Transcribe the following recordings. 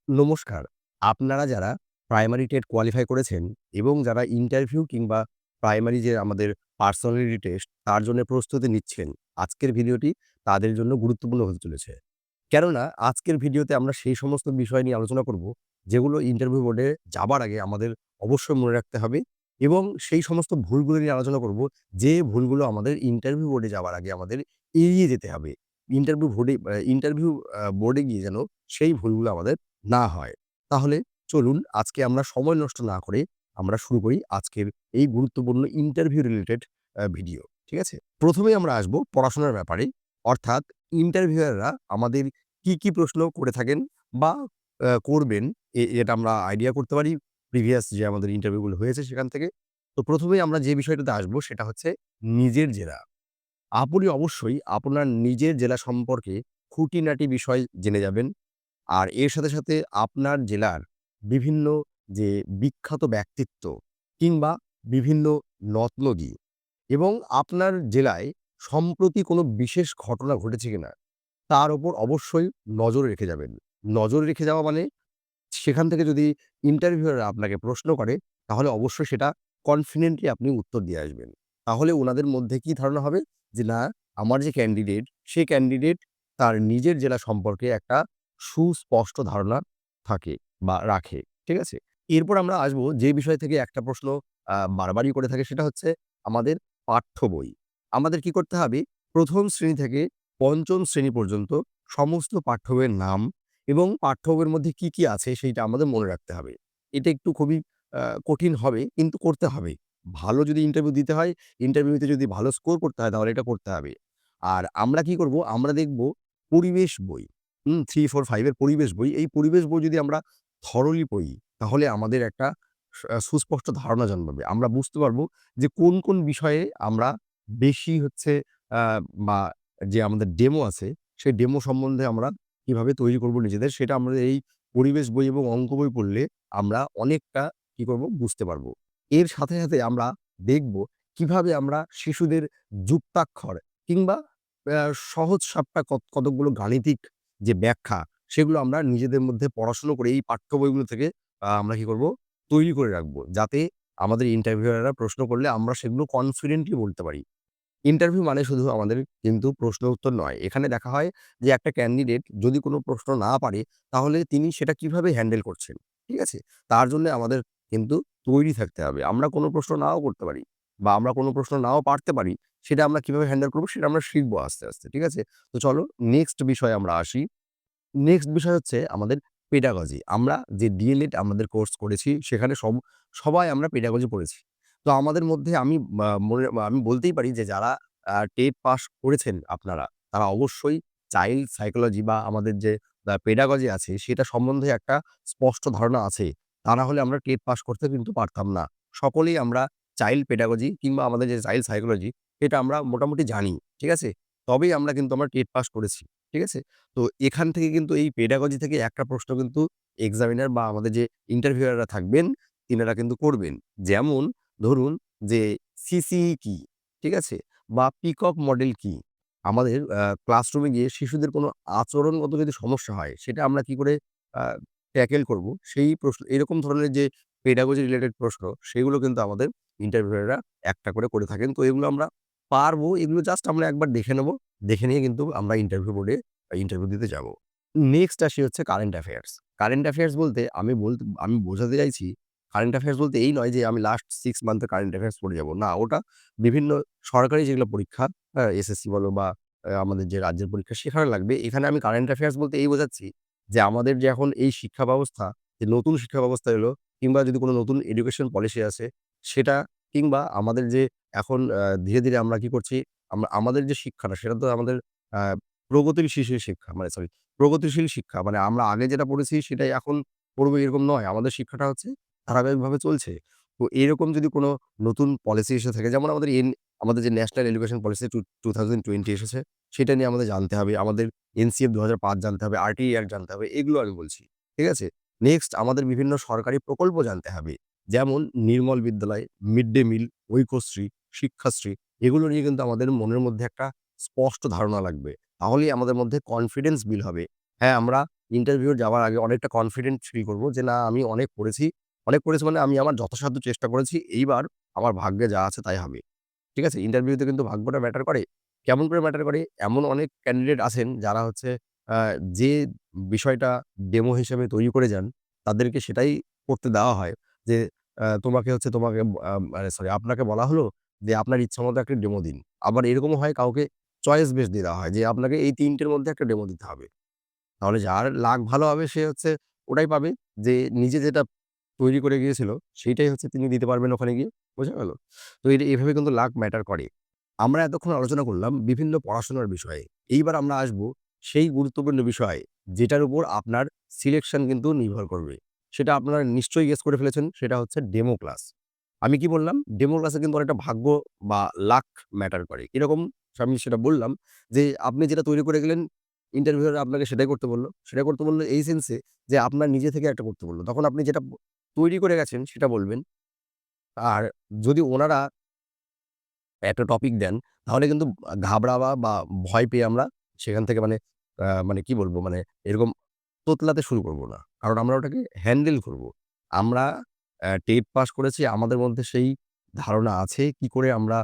নমস্কার। আপনারা যারা প্রাইমারি টেট কোয়ালিফাই করেছেন এবং যারা ইন্টারভিউ কিংবা প্রাইমারি যে আমাদের পার্সোনালিটি টেস্ট তার জন্য প্রস্তুতি নিচ্ছেন, আজকের ভিডিওটি তাদের জন্য গুরুত্বপূর্ণ হতে চলেছে। কেননা আজকের ভিডিওতে আমরা সেই সমস্ত বিষয় নিয়ে আলোচনা করব, যেগুলো ইন্টারভিউ বোর্ডে যাবার আগে আমাদের অবশ্যই মনে রাখতে হবে এবং সেই সমস্ত ভুলগুলো নিয়ে আলোচনা করব, যে ভুলগুলো আমাদের ইন্টারভিউ বোর্ডে যাওয়ার আগে আমাদের এড়িয়ে যেতে হবে। ইন্টারভিউ বোর্ডে গিয়ে যেন সেই ভুলগুলো আমাদের না হয়। তাহলে চলুন আজকে আমরা সময় নষ্ট না করে আমরা শুরু করি আজকের এই গুরুত্বপূর্ণ ইন্টারভিউ রিলেটেড ভিডিও। ঠিক আছে? ১ম এই আমরা আসবো পড়াশোনার ব্যাপারে। অর্থাৎ ইন্টারভিউয়াররা আমাদের কি প্রশ্ন করে থাকেন বা করবেন এটা আমরা আইডিয়া করতে পারি প্রিভিয়াস যে আমাদের ইন্টারভিউ গুলো হয়েছে সেখান থেকে। তো ১ম এই আমরা যে বিষয়টাতে আসবো সেটা হচ্ছে নিজের জেলা। আপনি অবশ্যই আপনার নিজের জেলা সম্পর্কে খুঁটিনাটি বিষয় জেনে যাবেন। আর এর সাথে আপনার জেলার বিভিন্ন যে বিখ্যাত ব্যক্তিত্ব কিংবা বিভিন্ন নদ-নদী এবং আপনার জেলায় সম্প্রতি কোনো বিশেষ ঘটনা ঘটেছে কিনা তার উপর অবশ্যই নজর রেখে যাবেন। নজর রেখে যাওয়া মানে সেখান থেকে যদি ইন্টারভিউয়াররা আপনাকে প্রশ্ন করে, তাহলে অবশ্যই সেটা কনফিডেন্টলি আপনি উত্তর দিয়ে আসবেন। তাহলে উনাদের মধ্যে কি ধারণা হবে যে, না, আমার যে ক্যান্ডিডেট, সে ক্যান্ডিডেট তার নিজের জেলা সম্পর্কে একটা সুস্পষ্ট ধারণা থাকে বা রাখে। ঠিক আছে? এরপর আমরা আসবো যে বিষয় থেকে একটা প্রশ্ন বারবারই করে থাকে, সেটা হচ্ছে আমাদের পাঠ্য বই। আমাদের কি করতে হবে? ১ম শ্রেণী থেকে ৫ম শ্রেণী পর্যন্ত সমস্ত পাঠ্য বইয়ের নাম এবং পাঠ্য বইয়ের মধ্যে কি আছে সেইটা আমাদের মনে রাখতে হবে। এটা একটু খুবই কঠিন হবে, কিন্তু করতে হবে। ভালো যদি ইন্টারভিউ দিতে হয়, ইন্টারভিউতে যদি ভালো স্কোর করতে হয় তাহলে এটা করতে হবে। আর আমরা কি করব? আমরা দেখব পরিবেশ বই। ৩, ৪, ৫ এর পরিবেশ বই। এই পরিবেশ বই যদি আমরা থরোলি পড়ি, তাহলে আমাদের একটা সুস্পষ্ট ধারণা জন্মাবে। আমরা বুঝতে পারব যে কোন বিষয়ে আমরা বেশি হচ্ছে আ বা যে আমাদের ডেমো আছে, সেই ডেমো সম্বন্ধে আমরা কিভাবে তৈরি করব নিজেদের, সেটা আমরা এই পরিবেশ বই এবং অঙ্ক বই পড়লে আমরা অনেকটা কি করব? বুঝতে পারব। এর সাথে আমরা দেখব কিভাবে আমরা শিশুদের যুক্তাক্ষর কিংবা আ সহজ সাপটা কতকগুলো গাণিতিক যে ব্যাখ্যা, সেগুলো আমরা নিজেদের মধ্যে পড়াশোনা করে এই পাঠ্য বইগুলো থেকে আমরা কি করব? তৈরি করে রাখবো। যাতে আমাদের ইন্টারভিউয়াররা প্রশ্ন করলে আমরা সেগুলো কনফিডেন্টলি বলতে পারি। ইন্টারভিউ মানে শুধু আমাদের কিন্তু প্রশ্ন উত্তর নয়। এখানে দেখা হয় যে একটা ক্যান্ডিডেট যদি কোনো প্রশ্ন না পারে, তাহলে তিনি সেটা কিভাবে হ্যান্ডেল করছেন। ঠিক আছে? তার জন্যে আমাদের কিন্তু তৈরি থাকতে হবে। আমরা কোনো প্রশ্ন নাও করতে পারি বা আমরা কোনো প্রশ্ন নাও পারতে পারি। সেটা আমরা কিভাবে হ্যান্ডেল করব সেটা আমরা শিখবো আস্তে। ঠিক আছে? তো চলো নেক্সট বিষয়ে আমরা আসি। নেক্সট বিষয় হচ্ছে আমাদের পেডাগজি। আমরা যে ডিএলএড আমাদের কোর্স করেছি সেখানে সবাই আমরা পেডাগজি পড়েছি। তো আমাদের মধ্যে আমি বলতেই পারি যে যারা টেট পাস করেছেন আপনারা, তারা অবশ্যই চাইল্ড সাইকোলজি বা আমাদের যে পেডাগজি আছে সেটা সম্বন্ধে একটা স্পষ্ট ধারণা আছে। তা না হলে আমরা টেট পাস করতে কিন্তু পারতাম না। সকলেই আমরা চাইল্ড পেডাগজি কিংবা আমাদের যে চাইল্ড সাইকোলজি এটা আমরা মোটামুটি জানি। ঠিক আছে? তবেই আমরা টেট পাস করেছি। ঠিক আছে? তো এখান থেকে কিন্তু এই পেডাগজি থেকে একটা প্রশ্ন কিন্তু এক্সামিনার বা আমাদের যে ইন্টারভিউয়াররা থাকবেন, তিনারা কিন্তু করবেন। যেমন ধরুন যে সিসিই কি? ঠিক আছে? বা পিকক মডেল কি? আমাদের ক্লাসরুমে গিয়ে শিশুদের কোনো আচরণগত যদি সমস্যা হয়, সেটা আমরা কি করে আ ট্যাকেল করব? সেই প্রশ্ন, এরকম ধরনের যে পেডাগজি রিলেটেড প্রশ্ন, সেগুলো কিন্তু আমাদের ইন্টারভিউয়াররা একটা করে থাকেন। তো এগুলো আমরা পারবো। এগুলো জাস্ট আমরা একবার দেখে নেব। দেখে নিয়ে কিন্তু আমরা ইন্টারভিউ বোর্ডে ইন্টারভিউ দিতে যাব। নেক্সট আসি হচ্ছে কারেন্ট অ্যাফেয়ার্স। কারেন্ট অ্যাফেয়ার্স বলতে আমি বোঝাতে চাইছি, কারেন্ট অ্যাফেয়ার্স বলতে এই নয় যে আমি লাস্ট 6 মান্থের কারেন্ট অ্যাফেয়ার্স পড়ে যাব। না, ওটা বিভিন্ন সরকারি যেগুলো পরীক্ষা, হ্যাঁ? এসএসসি বলো বা আমাদের যে রাজ্যের পরীক্ষা সেখানে লাগবে। এখানে আমি কারেন্ট অ্যাফেয়ার্স বলতে এই বোঝাচ্ছি যে আমাদের যে এখন এই শিক্ষা ব্যবস্থা, যে নতুন শিক্ষা ব্যবস্থা এলো কিংবা যদি কোনো নতুন এডুকেশন পলিসি আছে সেটা, কিংবা আমাদের যে এখন ধীরে আমরা কি করছি, আমাদের যে শিক্ষাটা সেটা তো আমাদের আ প্রগতিশীল শিক্ষা, মানে সরি, প্রগতিশীল শিক্ষা। মানে আমরা আগে যেটা পড়েছি সেটাই এখন পড়বো এরকম নয়। আমাদের শিক্ষাটা হচ্ছে ধারাবাহিকভাবে চলছে। তো এরকম যদি কোনো নতুন পলিসি এসে থাকে, যেমন আমাদের যে ন্যাশনাল এডুকেশন পলিসি 2020 এসেছে, সেটা নিয়ে আমাদের জানতে হবে। আমাদের এনসিএফ ২০০৫ জানতে হবে, আরটিই অ্যাক্ট জানতে হবে। এগুলো আমি বলছি। ঠিক আছে? নেক্সট আমাদের বিভিন্ন সরকারি প্রকল্প জানতে হবে। যেমন নির্মল বিদ্যালয়, mid day meal, Aikyashree, Shikshashree, এগুলো নিয়ে কিন্তু আমাদের মনের মধ্যে একটা স্পষ্ট ধারণা লাগবে। তাহলেই আমাদের মধ্যে কনফিডেন্স বিল্ড হবে। হ্যাঁ, আমরা ইন্টারভিউ যাওয়ার আগে অনেকটা কনফিডেন্ট ফিল করব যে, না আমি অনেক পড়েছি। অনেক পড়েছি মানে আমি আমার যথাসাধ্য চেষ্টা করেছি। এইবার আমার ভাগ্যে যা আছে তাই হবে। ঠিক আছে? ইন্টারভিউতে কিন্তু ভাগ্যটা ম্যাটার করে। কেমন করে ম্যাটার করে? এমন অনেক ক্যান্ডিডেট আছেন যারা হচ্ছে আ যে বিষয়টা ডেমো হিসেবে তৈরি করে যান, তাদেরকে সেটাই করতে দেওয়া হয় যে, তোমাকে হচ্ছে তোমাকে মানে সরি আপনাকে বলা হলো যে, আপনার ইচ্ছামত একটা ডেমো দিন। আবার এরকমও হয় কাউকে চয়েস বেস দিয়ে দেওয়া হয় যে, আপনাকে এই ৩ টের মধ্যে একটা ডেমো দিতে হবে। তাহলে যার লাক ভালো হবে সে হচ্ছে ওটাই পাবে যে নিজে যেটা তৈরি করে গিয়েছিল সেইটাই হচ্ছে তিনি দিতে পারবেন ওখানে গিয়ে। বোঝা গেল? তো এভাবে কিন্তু লাক ম্যাটার করে। আমরা এতক্ষণ আলোচনা করলাম বিভিন্ন পড়াশোনার বিষয়ে। এইবার আমরা আসব সেই গুরুত্বপূর্ণ বিষয় যেটার উপর আপনার সিলেকশন কিন্তু নির্ভর করবে। সেটা আপনারা নিশ্চয়ই গেস করে ফেলেছেন সেটা হচ্ছে ডেমো ক্লাস। আমি কি বললাম? ডেমো ক্লাসে কিন্তু অনেকটা ভাগ্য বা লাক ম্যাটার করে। কিরকম? আমি সেটা বললাম যে আপনি যেটা তৈরি করে গেলেন ইন্টারভিউয়ার আপনাকে সেটাই করতে বলল। সেটা করতে বলল এই সেন্সে যে আপনার নিজে থেকে একটা করতে বলল। তখন আপনি যেটা তৈরি করে গেছেন সেটা বলবেন। আর যদি ওনারা একটা টপিক দেন, তাহলে কিন্তু ঘাবড়াওয়া বা ভয় পেয়ে আমরা সেখান থেকে মানে কি বলবো? মানে এরকম তোতলাতে শুরু করব না। কারণ আমরা ওটাকে হ্যান্ডেল করব। আমরা টেট পাস করেছি। আমাদের মধ্যে সেই ধারণা আছে কি করে আমরা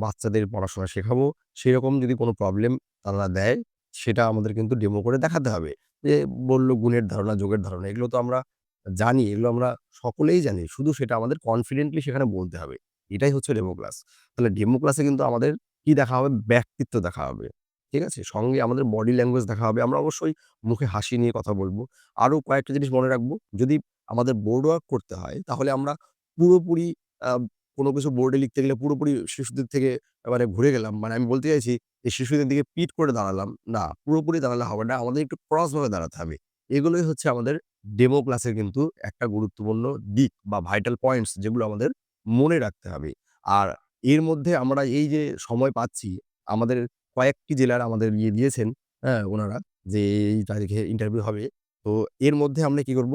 বাচ্চাদের পড়াশোনা শেখাবো। সেরকম যদি কোনো প্রবলেম তারা দেয়, সেটা আমাদের কিন্তু ডেমো করে দেখাতে হবে। যে বলল গুণের ধারণা, যোগের ধারণা এগুলো তো আমরা জানি। এগুলো আমরা সকলেই জানি। শুধু সেটা আমাদের কনফিডেন্টলি সেখানে বলতে হবে। এটাই হচ্ছে ডেমো ক্লাস। তাহলে ডেমো ক্লাসে কিন্তু আমাদের কি দেখা হবে? ব্যক্তিত্ব দেখা হবে। ঠিক আছে? সঙ্গে আমাদের বডি ল্যাঙ্গুয়েজ দেখা হবে। আমরা অবশ্যই মুখে হাসি নিয়ে কথা বলব। আরো কয়েকটা জিনিস মনে রাখবো। যদি আমাদের বোর্ড ওয়ার্ক করতে হয়, তাহলে আমরা পুরোপুরি আ কোনো কিছু বোর্ডে লিখতে গেলে পুরোপুরি শিশুদের থেকে মানে ঘুরে গেলাম। মানে আমি বলতে চাইছি যে শিশুদের দিকে পিঠ করে দাঁড়ালাম। না, পুরোপুরি দাঁড়ালে হবে না। আমাদের একটু ক্রস ভাবে দাঁড়াতে হবে। এগুলোই হচ্ছে আমাদের ডেমো ক্লাসের কিন্তু একটা গুরুত্বপূর্ণ দিক বা ভাইটাল পয়েন্টস যেগুলো আমাদের মনে রাখতে হবে। আর এর মধ্যে আমরা এই যে সময় পাচ্ছি, আমাদের কয়েকটি জেলার আমাদের দিয়েছেন, হ্যাঁ? ওনারা যে এই তারিখে ইন্টারভিউ হবে। তো এর মধ্যে আমরা কি করব?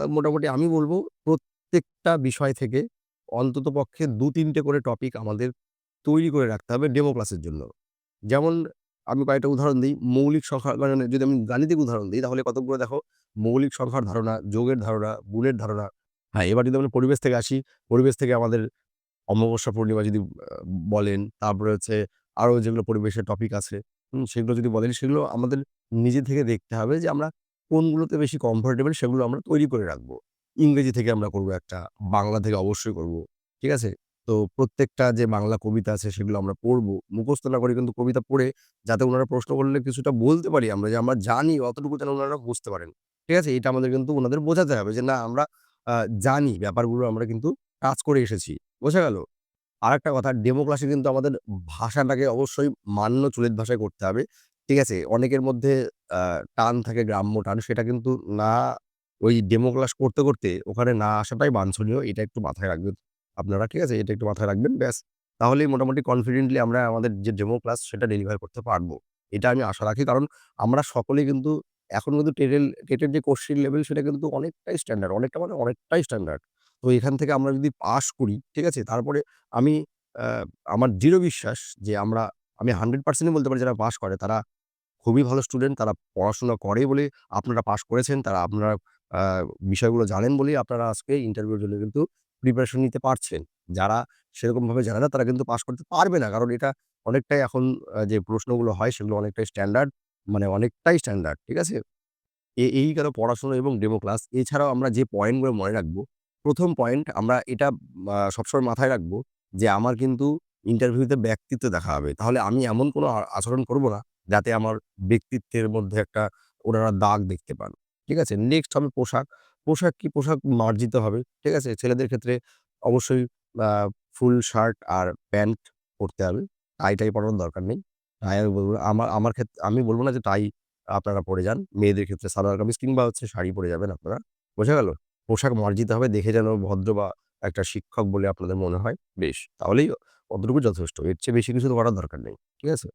মোটামুটি আমি বলব প্রত্যেকটা বিষয় থেকে অন্ততপক্ষে ২-৩ টে করে টপিক আমাদের তৈরি করে রাখতে হবে ডেমো ক্লাসের জন্য। যেমন আমি কয়েকটা উদাহরণ দিই। মৌলিক সংখ্যা মানে যদি আমি গাণিতিক উদাহরণ দিই তাহলে কতকগুলো দেখো মৌলিক সংখ্যার ধারণা, যোগের ধারণা, গুণের ধারণা। হ্যাঁ, এবার যদি আমরা পরিবেশ থেকে আসি, পরিবেশ থেকে আমাদের অমাবস্যা পূর্ণিমা যদি বলেন, তারপরে হচ্ছে আরো যেগুলো পরিবেশের টপিক আছে, সেগুলো যদি বলেন, সেগুলো আমাদের নিজে থেকে দেখতে হবে যে আমরা কোনগুলোতে বেশি কমফোর্টেবল সেগুলো আমরা তৈরি করে রাখবো। ইংরেজি থেকে আমরা করব একটা, বাংলা থেকে অবশ্যই করব। ঠিক আছে? তো প্রত্যেকটা যে বাংলা কবিতা আছে সেগুলো আমরা পড়ব। মুখস্থ না করে কিন্তু কবিতা পড়ে যাতে উনারা প্রশ্ন করলে কিছুটা বলতে পারি আমরা যে আমরা জানি অতটুকু যেন উনারা বুঝতে পারেন। ঠিক আছে? এটা আমাদের কিন্তু উনাদের বোঝাতে হবে যে না আমরা জানি ব্যাপারগুলো আমরা কিন্তু কাজ করে এসেছি। বোঝা গেল? আরেকটা কথা ডেমো ক্লাসে কিন্তু আমাদের ভাষাটাকে অবশ্যই মান্য চলিত ভাষায় করতে হবে। ঠিক আছে? অনেকের মধ্যে আ টান থাকে গ্রাম্য টান সেটা কিন্তু না ওই ডেমো ক্লাস করতে, করতে ওখানে না আসাটাই বাঞ্ছনীয়। এটা একটু মাথায় রাখবেন আপনারা। ঠিক আছে? এটা একটু মাথায় রাখবেন। ব্যাস তাহলেই মোটামুটি কনফিডেন্টলি আমরা আমাদের যে ডেমো ক্লাস সেটা ডেলিভার করতে পারব। এটা আমি আশা রাখি। কারণ আমরা সকলেই কিন্তু এখন কিন্তু টেটের যে কোশ্চেন লেভেল সেটা কিন্তু অনেকটাই স্ট্যান্ডার্ড। অনেকটা মানে অনেকটাই স্ট্যান্ডার্ড। তো এখান থেকে আমরা যদি পাস করি, ঠিক আছে? তারপরে আমি আ আমার দৃঢ় বিশ্বাস যে আমি 100% ই বলতে পারি যারা পাস করে তারা খুবই ভালো স্টুডেন্ট। তারা পড়াশোনা করে বলে আপনারা পাস করেছেন। আপনারা আ বিষয়গুলো জানেন বলেই আপনারা আজকে ইন্টারভিউর জন্য কিন্তু প্রিপারেশন নিতে পারছেন। যারা সেরকমভাবে জানে না তারা কিন্তু পাস করতে পারবে না। কারণ এটা অনেকটাই এখন যে প্রশ্নগুলো হয় সেগুলো অনেকটাই স্ট্যান্ডার্ড মানে অনেকটাই স্ট্যান্ডার্ড। ঠিক আছে? এই গেল পড়াশোনা এবং ডেমো ক্লাস। এছাড়াও আমরা যে পয়েন্টগুলো মনে রাখবো, ১ম পয়েন্ট আমরা এটা সবসময় মাথায় রাখবো যে আমার কিন্তু ইন্টারভিউতে ব্যক্তিত্ব দেখা হবে। তাহলে আমি এমন কোনো আচরণ করব না, যাতে আমার ব্যক্তিত্বের মধ্যে একটা ওনারা দাগ দেখতে পান। ঠিক আছে? নেক্সট হবে পোশাক। পোশাক কি? পোশাক মার্জিত হবে। ঠিক আছে? ছেলেদের ক্ষেত্রে অবশ্যই আ ফুল শার্ট আর প্যান্ট পরতে হবে। টাই পরানোর দরকার নেই। টাই আমি বলব না। আমার ক্ষেত্রে আমি বলব না যে টাই আপনারা পড়ে যান। মেয়েদের ক্ষেত্রে সালোয়ার কামিজ কিংবা হচ্ছে শাড়ি পরে যাবেন আপনারা। বোঝা গেল? পোশাক মার্জিত হবে দেখে যেন ভদ্র বা একটা শিক্ষক বলে আপনাদের মনে হয়। বেশ! তাহলেই অতটুকু যথেষ্ট। এর চেয়ে বেশি কিছু তো করার দরকার নেই। ঠিক আছে?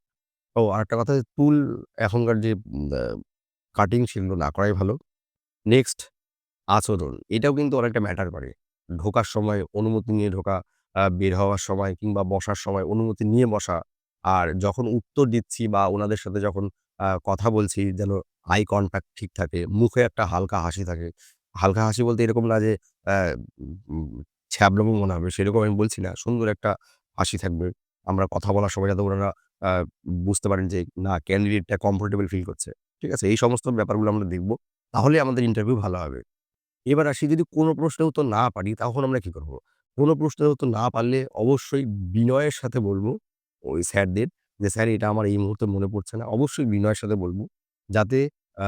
ও আরেকটা কথা যে চুল এখনকার যে কাটিং সেগুলো না করাই ভালো। নেক্সট আচরণ। এটাও কিন্তু অনেকটা ম্যাটার করে। ঢোকার সময় অনুমতি নিয়ে ঢোকা, বের হওয়ার সময় কিংবা বসার সময় অনুমতি নিয়ে বসা। আর যখন উত্তর দিচ্ছি বা উনাদের সাথে যখন কথা বলছি যেন আই কনট্যাক্ট ঠিক থাকে, মুখে একটা হালকা হাসি থাকে। হালকা হাসি বলতে এরকম না যে অ্যা উম ছ্যাবলামো মনে হবে সেরকম আমি বলছি না। সুন্দর একটা হাসি থাকবে। আমরা কথা বলার সময় যাতে ওনারা আ বুঝতে পারেন যে না ক্যান্ডিডেটটা কমফোর্টেবল ফিল করছে। ঠিক আছে? এই সমস্ত ব্যাপারগুলো আমরা দেখব। তাহলেই আমাদের ইন্টারভিউ ভালো হবে। এবার আসি যদি কোনো প্রশ্নের উত্তর না পারি তখন আমরা কি করব? কোনো প্রশ্নের উত্তর না পারলে অবশ্যই বিনয়ের সাথে বলব ওই স্যারদের যে, "স্যার এটা আমার এই মুহূর্তে মনে পড়ছে না।" অবশ্যই বিনয়ের সাথে বলব। যাতে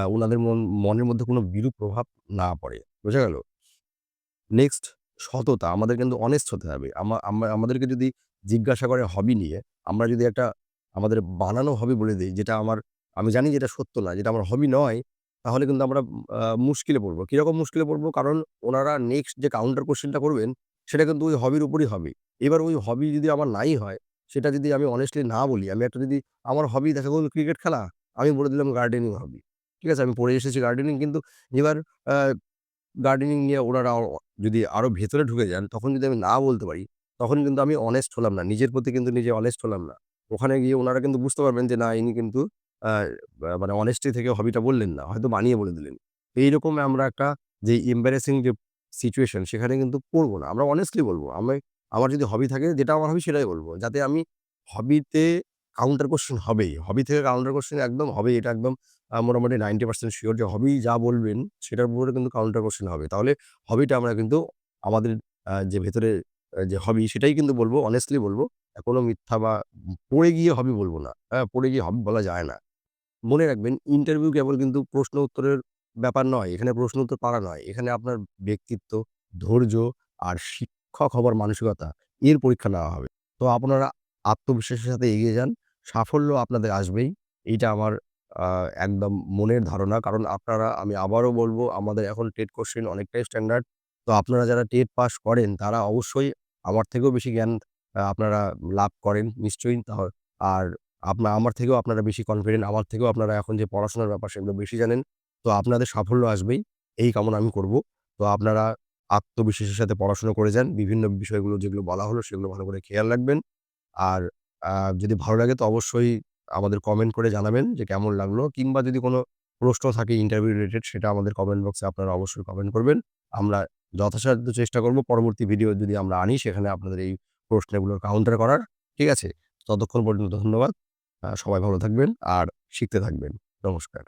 উনাদের মনের মধ্যে কোনো বিরূপ প্রভাব না পড়ে। বোঝা গেল? নেক্সট সততা। আমাদের কিন্তু অনেস্ট হতে হবে। আমাদেরকে যদি জিজ্ঞাসা করে হবি নিয়ে, আমরা যদি একটা আমাদের বানানো হবি বলে দেই, যেটা আমি জানি যে এটা সত্য না, যেটা আমার হবি নয়, তাহলে কিন্তু আমরা মুশকিলে পড়ব। কিরকম মুশকিলে পড়ব? কারণ ওনারা নেক্সট যে কাউন্টার কোয়েশ্চেনটা করবেন, সেটা কিন্তু ওই হবির উপরই হবে। এবার ওই হবি যদি আমার নাই হয়, সেটা যদি আমি honestly না বলি, আমি একটা যদি আমার হবি দেখা গেল ক্রিকেট খেলা, আমি বলে দিলাম গার্ডেনিং হবি। ঠিক আছে? আমি পড়ে এসেছি গার্ডেনিং কিন্তু এবার আ গার্ডেনিং নিয়ে ওনারা যদি আরো ভেতরে ঢুকে যান, তখন যদি আমি না বলতে পারি, তখন কিন্তু আমি অনেস্ট হলাম না। নিজের প্রতি কিন্তু নিজে অনেস্ট হলাম না। ওখানে গিয়ে উনারা কিন্তু বুঝতে পারবেন যে না ইনি কিন্তু আ মানে অনেস্টি থেকে হবিটা বললেন না। হয়তো বানিয়ে বলে দিলেন। এইরকম আমরা একটা যে এম্বারাসিং যে সিচুয়েশন সেখানে কিন্তু পড়ব না। আমরা অনেস্টলি বলব। আমার যদি হবি থাকে যেটা আমার হবি সেটাই বলব। যাতে আমি হবিতে কাউন্টার কোয়েশ্চেন হবেই। হবি থেকে কাউন্টার কোয়েশ্চেন একদম হবেই। এটা একদম মোটামুটি 90% সিওর যে হবি যা বলবেন সেটার উপরে কিন্তু কাউন্টার কোয়েশ্চেন হবে। তাহলে হবিটা আমরা কিন্তু আমাদের যে ভেতরে যে হবি সেটাই কিন্তু বলব, honestly বলব। কোনো মিথ্যা বা পড়ে গিয়ে হবি বলব না। হ্যাঁ? পড়ে গিয়ে হবি বলা যায় না। মনে রাখবেন ইন্টারভিউ কেবল কিন্তু প্রশ্ন উত্তরের ব্যাপার নয়। এখানে প্রশ্ন উত্তর পারা নয়। এখানে আপনার ব্যক্তিত্ব, ধৈর্য আর শিক্ষক হবার মানসিকতা এর পরীক্ষা নেওয়া হবে। তো আপনারা আত্মবিশ্বাসের সাথে এগিয়ে যান। সাফল্য আপনাদের আসবেই। এইটা আমার আ একদম মনের ধারণা। কারণ আমি আবারও বলব আমাদের এখন টেট কোয়েশ্চেন অনেকটাই স্ট্যান্ডার্ড। তো আপনারা যারা টেট পাস করেন তারা অবশ্যই আমার থেকেও বেশি জ্ঞান আপনারা লাভ করেন নিশ্চয়ই। আর আমার থেকেও আপনারা বেশি কনফিডেন্ট, আমার থেকেও আপনারা এখন যে পড়াশোনার ব্যাপার সেগুলো বেশি জানেন। তো আপনাদের সাফল্য আসবেই, এই কামনা আমি করব। তো আপনারা আত্মবিশ্বাসের সাথে পড়াশোনা করে যান। বিভিন্ন বিষয়গুলো যেগুলো বলা হলো সেগুলো ভালো করে খেয়াল রাখবেন। আর আ যদি ভালো লাগে তো অবশ্যই আমাদের কমেন্ট করে জানাবেন যে কেমন লাগলো কিংবা যদি কোন প্রশ্ন থাকে ইন্টারভিউ রিলেটেড সেটা আমাদের কমেন্ট বক্সে আপনারা অবশ্যই কমেন্ট করবেন। আমরা যথাসাধ্য চেষ্টা করব পরবর্তী ভিডিও যদি আমরা আনি সেখানে আপনাদের এই প্রশ্নগুলোর কাউন্টার করার। ঠিক আছে? ততক্ষণ পর্যন্ত ধন্যবাদ। সবাই ভালো থাকবেন আর শিখতে থাকবেন। নমস্কার।